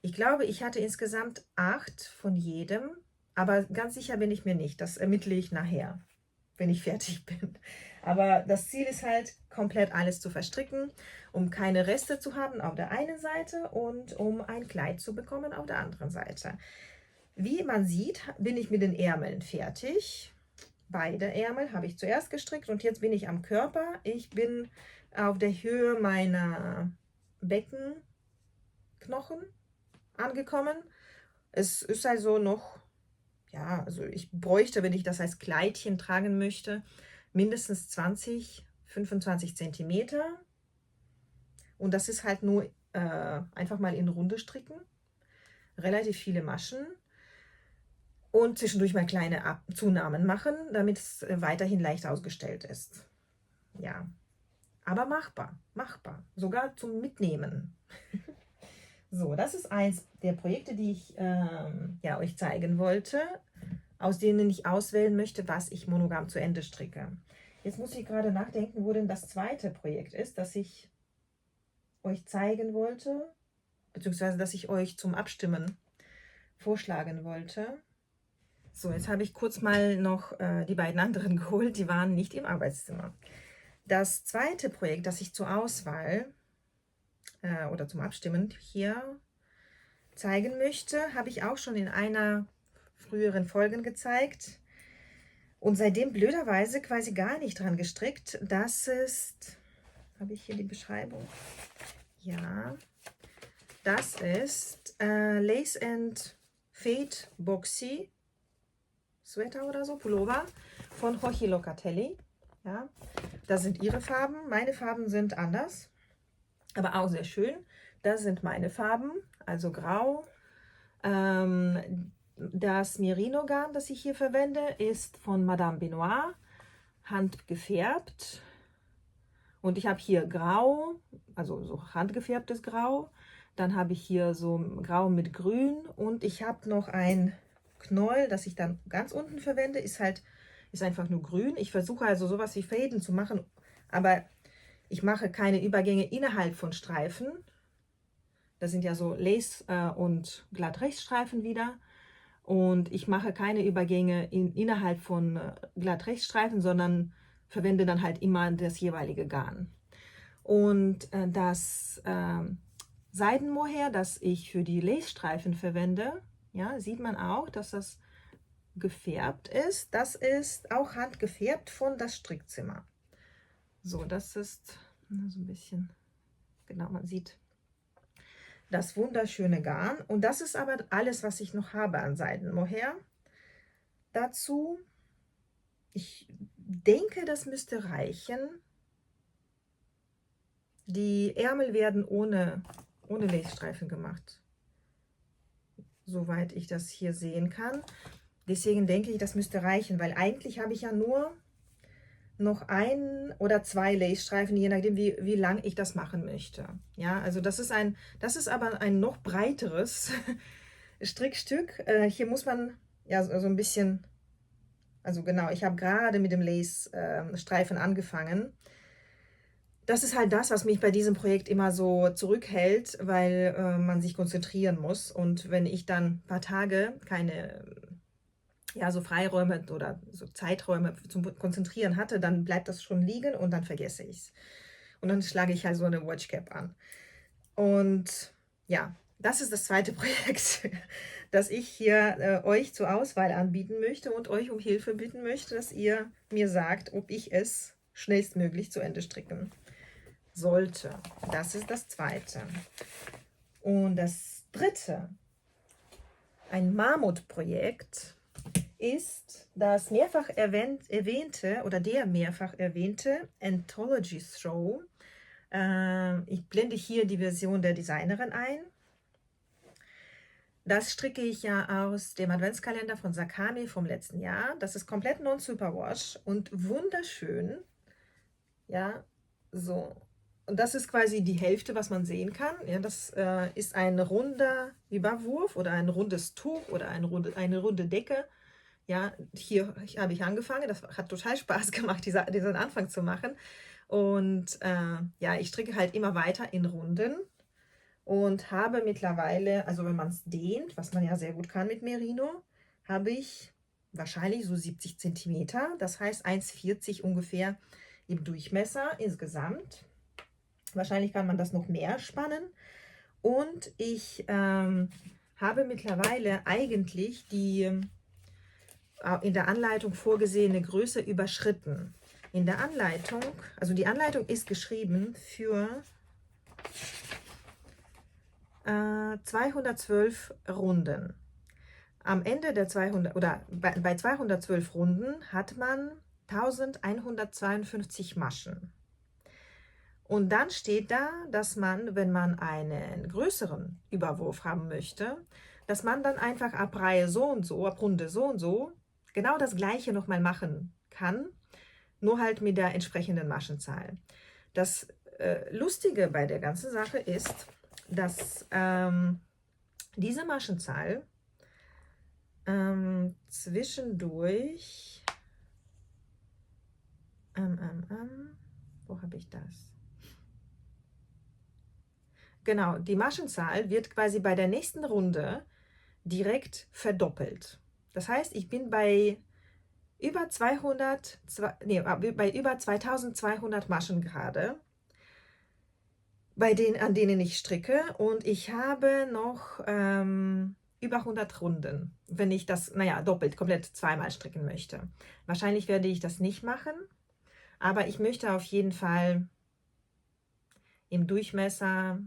Ich glaube, ich hatte insgesamt 8 von jedem, aber ganz sicher bin ich mir nicht. Das ermittle ich nachher, wenn ich fertig bin. Aber das Ziel ist halt, komplett alles zu verstricken, um keine Reste zu haben auf der einen Seite und um ein Kleid zu bekommen auf der anderen Seite. Wie man sieht, bin ich mit den Ärmeln fertig. Beide Ärmel habe ich zuerst gestrickt und jetzt bin ich am Körper. Ich bin auf der Höhe meiner Beckenknochen angekommen. Es ist also noch, ja, also ich bräuchte, wenn ich das als Kleidchen tragen möchte, mindestens 25 Zentimeter. Und das ist halt nur einfach mal in Runde stricken. Relativ viele Maschen. Und zwischendurch mal kleine Zunahmen machen, damit es weiterhin leicht ausgestellt ist. Ja, aber machbar, machbar, sogar zum Mitnehmen. So, das ist eins der Projekte, die ich ja, euch zeigen wollte, aus denen ich auswählen möchte, was ich monogam zu Ende stricke. Jetzt muss ich gerade nachdenken, wo denn das zweite Projekt ist, das ich euch zeigen wollte, beziehungsweise das ich euch zum Abstimmen vorschlagen wollte. So, jetzt habe ich kurz mal noch die beiden anderen geholt, die waren nicht im Arbeitszimmer. Das zweite Projekt, das ich zur Auswahl oder zum Abstimmen hier zeigen möchte, habe ich auch schon in einer früheren Folge gezeigt und seitdem blöderweise quasi gar nicht dran gestrickt. Das ist, habe ich hier die Beschreibung? Ja, das ist Lace and Fade Boxy Sweater oder so, Pullover von Jochi Locatelli. Ja, das sind ihre Farben. Meine Farben sind anders, aber auch sehr schön. Das sind meine Farben, also grau. Das Merino-Garn, das ich hier verwende, ist von Madame Benoit, handgefärbt. Und ich habe hier grau, also so handgefärbtes Grau. Dann habe ich hier so grau mit grün und ich habe noch ein Knäuel, das ich dann ganz unten verwende, ist einfach nur grün. Ich versuche also sowas wie Fäden zu machen, aber ich mache keine Übergänge innerhalb von Streifen. Das sind ja so Lace- und Glattrechtsstreifen wieder. Und ich mache keine Übergänge innerhalb von Glattrechtsstreifen, sondern verwende dann halt immer das jeweilige Garn. Und das Seidenmohair, das ich für die Lace-Streifen verwende, ja, sieht man auch, dass das gefärbt ist. Das ist auch handgefärbt von das Strickzimmer. So, das ist so ein bisschen, genau, man sieht das wunderschöne Garn. Und das ist aber alles, was ich noch habe an Seidenmohair. Dazu, ich denke, das müsste reichen. Die Ärmel werden ohne Lace-Streifen gemacht. soweit ich das hier sehen kann. Deswegen denke ich, das müsste reichen, weil eigentlich habe ich ja nur noch 1 oder 2 Lace-Streifen, je nachdem, wie lang ich das machen möchte. Ja, also das ist aber ein noch breiteres Strickstück. Hier muss man ja so ein bisschen, also genau, ich habe gerade mit dem Lace-Streifen angefangen. Das ist halt das, was mich bei diesem Projekt immer so zurückhält, weil man sich konzentrieren muss. Und wenn ich dann ein paar Tage keine so Freiräume oder so Zeiträume zum Konzentrieren hatte, dann bleibt das schon liegen und dann vergesse ich es. Und dann schlage ich halt so eine Watchcap an. Und ja, das ist das zweite Projekt, das ich hier euch zur Auswahl anbieten möchte und euch um Hilfe bitten möchte, dass ihr mir sagt, ob ich es schnellstmöglich zu Ende stricken sollte. Das ist das zweite. Und das dritte, ein Mammutprojekt, ist das mehrfach erwähnte oder der mehrfach erwähnte Anthology Throw. Ich blende hier die Version der Designerin ein. Das stricke ich ja aus dem Adventskalender von Sakami vom letzten Jahr. Das ist komplett non-superwash und wunderschön. Ja, so. Und das ist quasi die Hälfte, was man sehen kann. Ja, das ist ein runder Überwurf oder ein rundes Tuch oder eine runde Decke. Ja, hier habe ich angefangen. Das hat total Spaß gemacht, diesen Anfang zu machen. Und ja, ich stricke halt immer weiter in Runden und habe mittlerweile, also wenn man es dehnt, was man ja sehr gut kann mit Merino, habe ich wahrscheinlich so 70 cm. Das heißt 1,40 ungefähr im Durchmesser insgesamt. Wahrscheinlich kann man das noch mehr spannen. Und ich habe mittlerweile eigentlich die in der Anleitung vorgesehene Größe überschritten. In der Anleitung, also die Anleitung ist geschrieben für 212 Runden. Am Ende der 200 oder bei 212 Runden hat man 1152 Maschen. Und dann steht da, dass man, wenn man einen größeren Überwurf haben möchte, dass man dann einfach ab Reihe so und so, ab Runde so und so, genau das gleiche nochmal machen kann, nur halt mit der entsprechenden Maschenzahl. Das Lustige bei der ganzen Sache ist, dass diese Maschenzahl zwischendurch, wo habe ich das? Genau, die Maschenzahl wird quasi bei der nächsten Runde direkt verdoppelt. Das heißt, ich bin bei über 2200 Maschen gerade, an denen ich stricke, und ich habe noch über 100 Runden, wenn ich das, doppelt, komplett zweimal stricken möchte. Wahrscheinlich werde ich das nicht machen, aber ich möchte auf jeden Fall im Durchmesser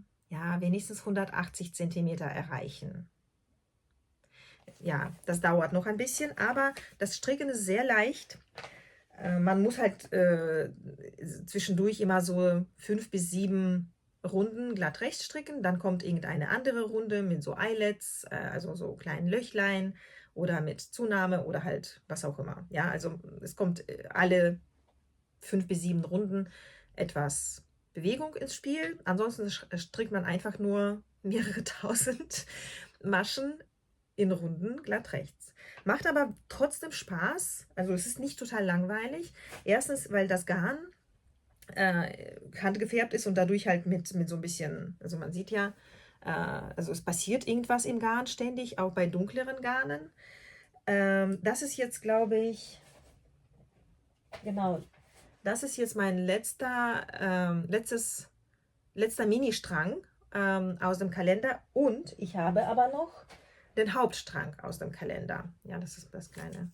wenigstens 180 cm erreichen. Ja, das dauert noch ein bisschen, aber das Stricken ist sehr leicht. Man muss halt zwischendurch immer so 5 bis 7 Runden glatt rechts stricken, dann kommt irgendeine andere Runde mit so Eyelets, also so kleinen Löchlein oder mit Zunahme oder halt was auch immer. Ja, also es kommt alle 5 bis 7 Runden etwas Bewegung ins Spiel. Ansonsten strickt man einfach nur mehrere tausend Maschen in Runden glatt rechts. Macht aber trotzdem Spaß, also es ist nicht total langweilig. Erstens, weil das Garn handgefärbt ist und dadurch halt mit so ein bisschen, also man sieht ja, also es passiert irgendwas im Garn ständig, auch bei dunkleren Garnen. Das ist jetzt, glaube ich, genau, das ist jetzt mein letzter Mini-Strang aus dem Kalender, und ich habe aber noch den Hauptstrang aus dem Kalender. Ja, das ist das kleine,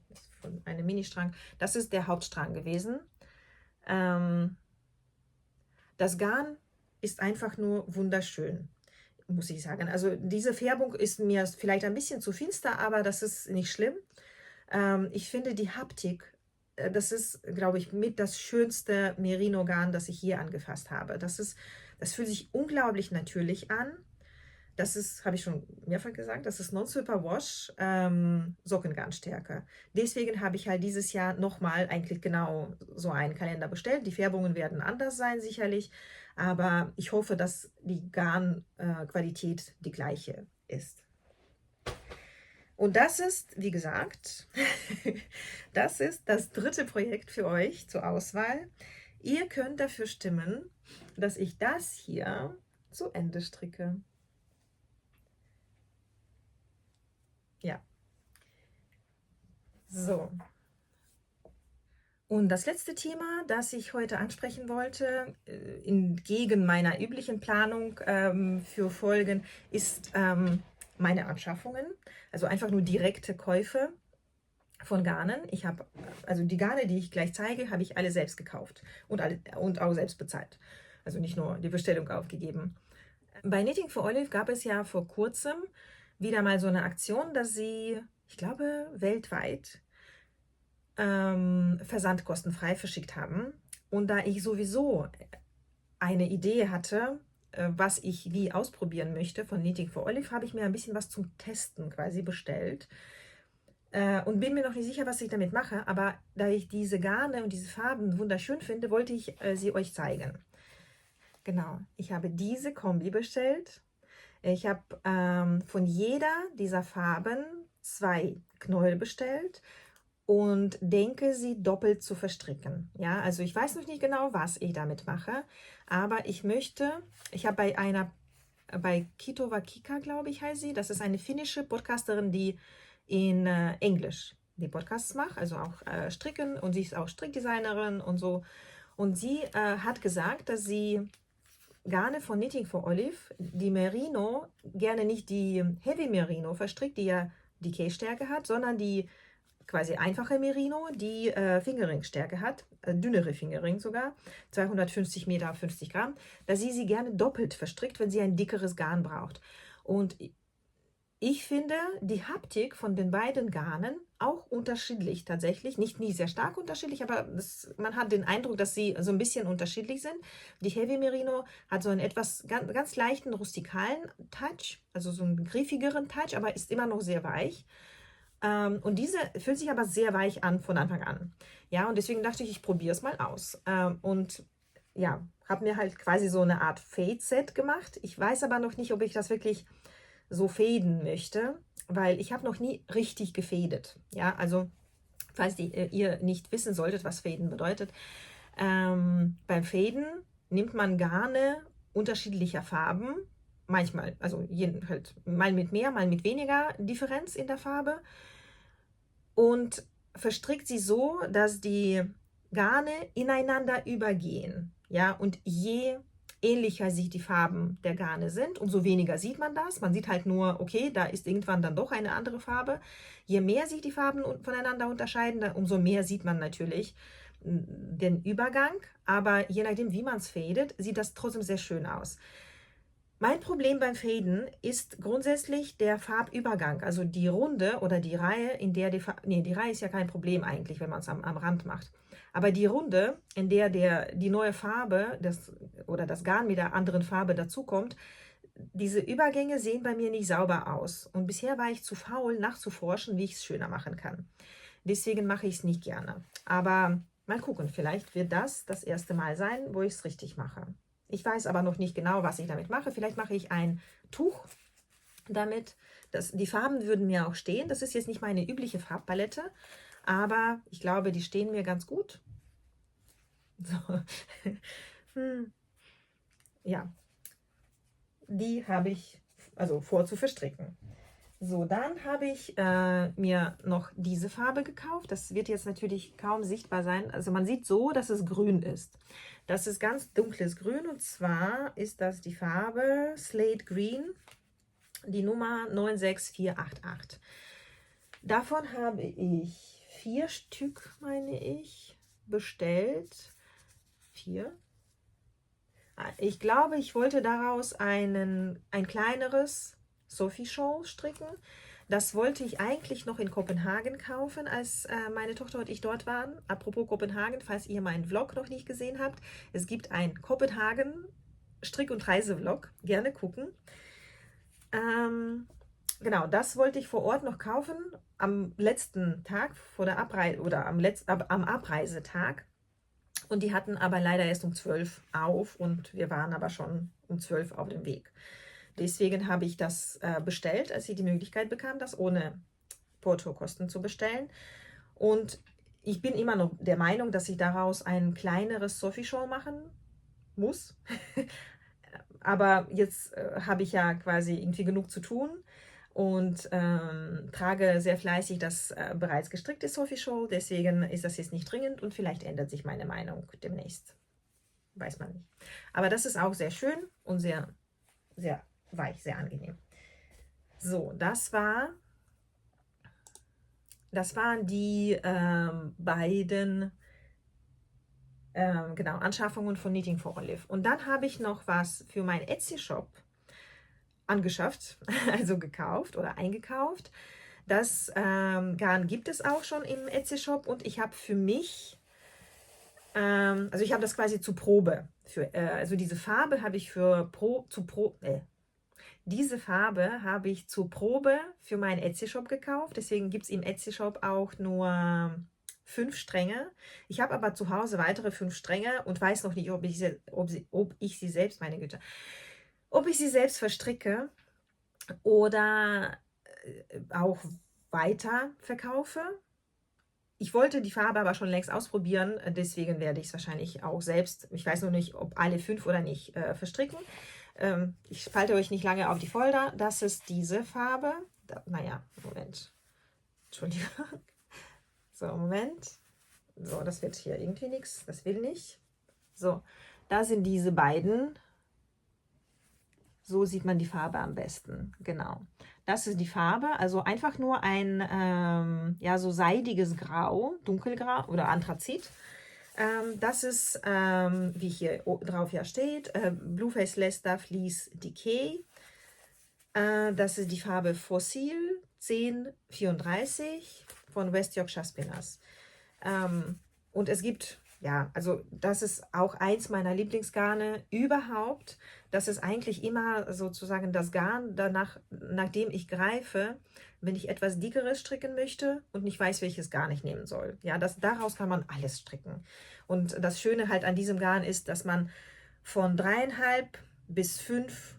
das ist von einem Mini-Strang. Das ist der Hauptstrang gewesen. Das Garn ist einfach nur wunderschön, muss ich sagen. Also diese Färbung ist mir vielleicht ein bisschen zu finster, aber das ist nicht schlimm. Ich finde die Haptik, das ist, glaube ich, mit das schönste Merino-Garn, das ich hier angefasst habe. Das fühlt sich unglaublich natürlich an. Das ist, habe ich schon mehrfach gesagt, das ist Non-Superwash Sockengarnstärke. Deswegen habe ich halt dieses Jahr nochmal eigentlich genau so einen Kalender bestellt. Die Färbungen werden anders sein sicherlich, aber ich hoffe, dass die Garnqualität die gleiche ist. Und das ist, wie gesagt, das ist das dritte Projekt für euch zur Auswahl. Ihr könnt dafür stimmen, dass ich das hier zu Ende stricke. Ja. So. Und das letzte Thema, das ich heute ansprechen wollte, entgegen meiner üblichen Planung für Folgen, ist meine Anschaffungen. Also einfach nur direkte Käufe von Garnen. Ich habe, also die Garne, die ich gleich zeige, habe ich alle selbst gekauft und auch selbst bezahlt. Also nicht nur die Bestellung aufgegeben. Bei Knitting for Olive gab es ja vor kurzem wieder mal so eine Aktion, dass sie, ich glaube, weltweit versandkostenfrei verschickt haben. Und da ich sowieso eine Idee hatte, was ich wie ausprobieren möchte von Knitting for Olive, habe ich mir ein bisschen was zum Testen quasi bestellt. Und bin mir noch nicht sicher, was ich damit mache, aber da ich diese Garne und diese Farben wunderschön finde, wollte ich sie euch zeigen. Genau, ich habe diese Kombi bestellt. Ich habe von jeder dieser Farben 2 Knäuel bestellt und denke, sie doppelt zu verstricken. Ja, also ich weiß noch nicht genau, was ich damit mache, aber ich habe bei Kitova Kika, glaube ich, heißt sie, das ist eine finnische Podcasterin, die in Englisch die Podcasts macht, also auch stricken, und sie ist auch Strickdesignerin und so. Und sie hat gesagt, dass sie Garne von Knitting for Olive, die Merino, gerne nicht die Heavy Merino verstrickt, die ja Decay-Stärke hat, sondern die quasi einfache Merino, die Fingerringstärke hat, dünnere Fingerring sogar, 250 Meter auf 50 Gramm, da sie gerne doppelt verstrickt, wenn sie ein dickeres Garn braucht. Und ich finde die Haptik von den beiden Garnen auch unterschiedlich tatsächlich. Nicht nie sehr stark unterschiedlich, aber man hat den Eindruck, dass sie so ein bisschen unterschiedlich sind. Die Heavy Merino hat so einen etwas ganz leichten rustikalen Touch, also so einen griffigeren Touch, aber ist immer noch sehr weich. Und diese fühlt sich aber sehr weich an von Anfang an. Ja, und deswegen dachte ich, ich probiere es mal aus. Und ja, habe mir halt quasi so eine Art Fade-Set gemacht. Ich weiß aber noch nicht, ob ich das wirklich so fäden möchte, weil ich habe noch nie richtig gefädet. Ja, also falls ihr nicht wissen solltet, was Fäden bedeutet, beim Fäden nimmt man Garne unterschiedlicher Farben, manchmal, also halt mal mit mehr, mal mit weniger Differenz in der Farbe, und verstrickt sie so, dass die Garne ineinander übergehen. Ja, und je ähnlicher sich die Farben der Garne sind, umso weniger sieht man das. Man sieht halt nur, okay, da ist irgendwann dann doch eine andere Farbe. Je mehr sich die Farben voneinander unterscheiden, umso mehr sieht man natürlich den Übergang. Aber je nachdem, wie man es fädet, sieht das trotzdem sehr schön aus. Mein Problem beim Fäden ist grundsätzlich der Farbübergang, also die Runde oder die Reihe, in der die Reihe ist ja kein Problem eigentlich, wenn man es am Rand macht. Aber die Runde, in der die neue Farbe oder das Garn mit der anderen Farbe dazukommt, diese Übergänge sehen bei mir nicht sauber aus. Und bisher war ich zu faul, nachzuforschen, wie ich es schöner machen kann. Deswegen mache ich es nicht gerne. Aber mal gucken, vielleicht wird das erste Mal sein, wo ich es richtig mache. Ich weiß aber noch nicht genau, was ich damit mache. Vielleicht mache ich ein Tuch damit. Die Farben würden mir auch stehen. Das ist jetzt nicht meine übliche Farbpalette, aber ich glaube, die stehen mir ganz gut. So. Ja, die habe ich also vor zu verstricken. So, dann habe ich mir noch diese Farbe gekauft. Das wird jetzt natürlich kaum sichtbar sein. Also man sieht so, dass es grün ist. Das ist ganz dunkles Grün, und zwar ist das die Farbe Slate Green, die Nummer 96488. Davon habe ich 4 Stück, meine ich, bestellt. 4. Ich glaube, ich wollte daraus ein kleineres Sophie Shawl stricken. Das wollte ich eigentlich noch in Kopenhagen kaufen, als meine Tochter und ich dort waren. Apropos Kopenhagen, falls ihr meinen Vlog noch nicht gesehen habt, es gibt einen Kopenhagen Strick- und Reisevlog. Gerne gucken. Genau, das wollte ich vor Ort noch kaufen, am letzten Tag vor der Abreise oder am Abreisetag. Und die hatten aber leider erst um 12 auf und wir waren aber schon um 12 auf dem Weg. Deswegen habe ich das bestellt, als ich die Möglichkeit bekam, das ohne Portokosten zu bestellen. Und ich bin immer noch der Meinung, dass ich daraus ein kleineres Sophie-Show machen muss. Aber jetzt habe ich ja quasi irgendwie genug zu tun und trage sehr fleißig das bereits gestrickte Sophie-Show. Deswegen ist das jetzt nicht dringend und vielleicht ändert sich meine Meinung demnächst. Weiß man nicht. Aber das ist auch sehr schön und sehr, sehr weich, sehr angenehm. So, das waren die beiden genau, Anschaffungen von Knitting for Olive. Und dann habe ich noch was für meinen Etsy-Shop angeschafft, also gekauft oder eingekauft. Das Garn gibt es auch schon im Etsy-Shop und ich habe für mich, also ich habe das quasi zur Probe. Also diese Farbe habe ich diese Farbe habe ich zur Probe für meinen Etsy-Shop gekauft. Deswegen gibt es im Etsy-Shop auch nur 5 Stränge. Ich habe aber zu Hause weitere 5 Stränge und weiß noch nicht, ob ich sie selbst, meine Güte, ob ich sie selbst verstricke oder auch weiter verkaufe. Ich wollte die Farbe aber schon längst ausprobieren, deswegen werde ich es wahrscheinlich auch selbst, ich weiß noch nicht, ob alle 5 oder nicht, verstricken. Ich spalte euch nicht lange auf die Folter. Das ist diese Farbe. Naja, Moment. Entschuldigung. So, Moment. So, das wird hier irgendwie nichts. Das will nicht. So, da sind diese beiden. So sieht man die Farbe am besten. Genau. Das ist die Farbe. Also einfach nur ein ja, so seidiges Grau, dunkelgrau oder Anthrazit. Das ist, wie hier drauf ja steht, Blueface Leicester Fleece Decay. Das ist die Farbe Fossil 1034 von West Yorkshire Spinners. Und es gibt, ja, also das ist auch eins meiner Lieblingsgarne überhaupt. Das ist eigentlich immer sozusagen das Garn, nachdem ich greife, wenn ich etwas dickeres stricken möchte und nicht weiß, welches Garn ich nehmen soll. Ja, daraus kann man alles stricken. Und das Schöne halt an diesem Garn ist, dass man von 3,5 bis 5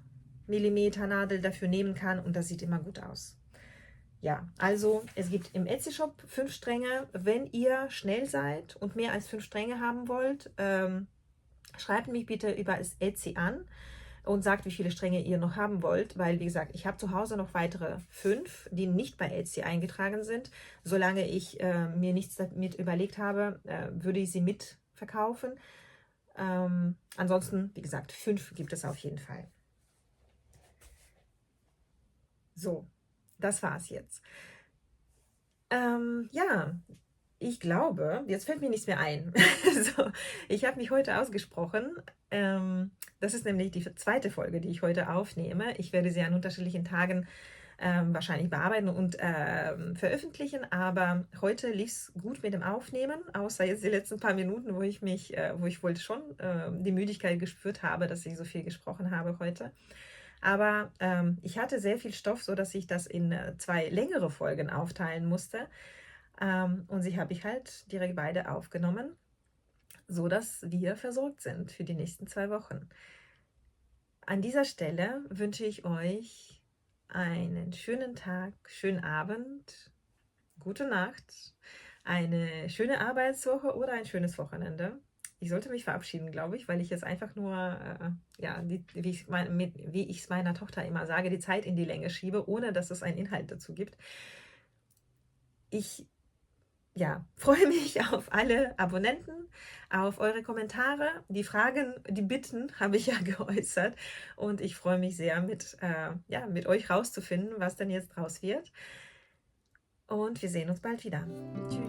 Millimeter Nadel dafür nehmen kann und das sieht immer gut aus. Ja, also es gibt im Etsy-Shop 5 Stränge. Wenn ihr schnell seid und mehr als 5 Stränge haben wollt, schreibt mich bitte über das Etsy an und sagt, wie viele Stränge ihr noch haben wollt, weil, wie gesagt, ich habe zu Hause noch weitere 5, die nicht bei Etsy eingetragen sind. Solange ich mir nichts damit überlegt habe, würde ich sie mitverkaufen. Ansonsten, wie gesagt, 5 gibt es auf jeden Fall. So, das war's jetzt. Ja, ich glaube, jetzt fällt mir nichts mehr ein. So, ich habe mich heute ausgesprochen. Das ist nämlich die 2. Folge, die ich heute aufnehme. Ich werde sie an unterschiedlichen Tagen wahrscheinlich bearbeiten und veröffentlichen, aber heute lief es gut mit dem Aufnehmen, außer jetzt die letzten paar Minuten, wo ich wohl schon die Müdigkeit gespürt habe, dass ich so viel gesprochen habe heute. Aber ich hatte sehr viel Stoff, sodass ich das in 2 längere Folgen aufteilen musste. Und sie habe ich halt direkt beide aufgenommen, sodass wir versorgt sind für die nächsten 2 Wochen. An dieser Stelle wünsche ich euch einen schönen Tag, schönen Abend, gute Nacht, eine schöne Arbeitswoche oder ein schönes Wochenende. Ich sollte mich verabschieden, glaube ich, weil ich jetzt einfach nur, ja, wie ich es meiner Tochter immer sage, die Zeit in die Länge schiebe, ohne dass es einen Inhalt dazu gibt. Ich freue mich auf alle Abonnenten, auf eure Kommentare. Die Fragen, die Bitten habe ich ja geäußert und ich freue mich sehr, mit euch rauszufinden, was denn jetzt draus wird. Und wir sehen uns bald wieder. Tschüss.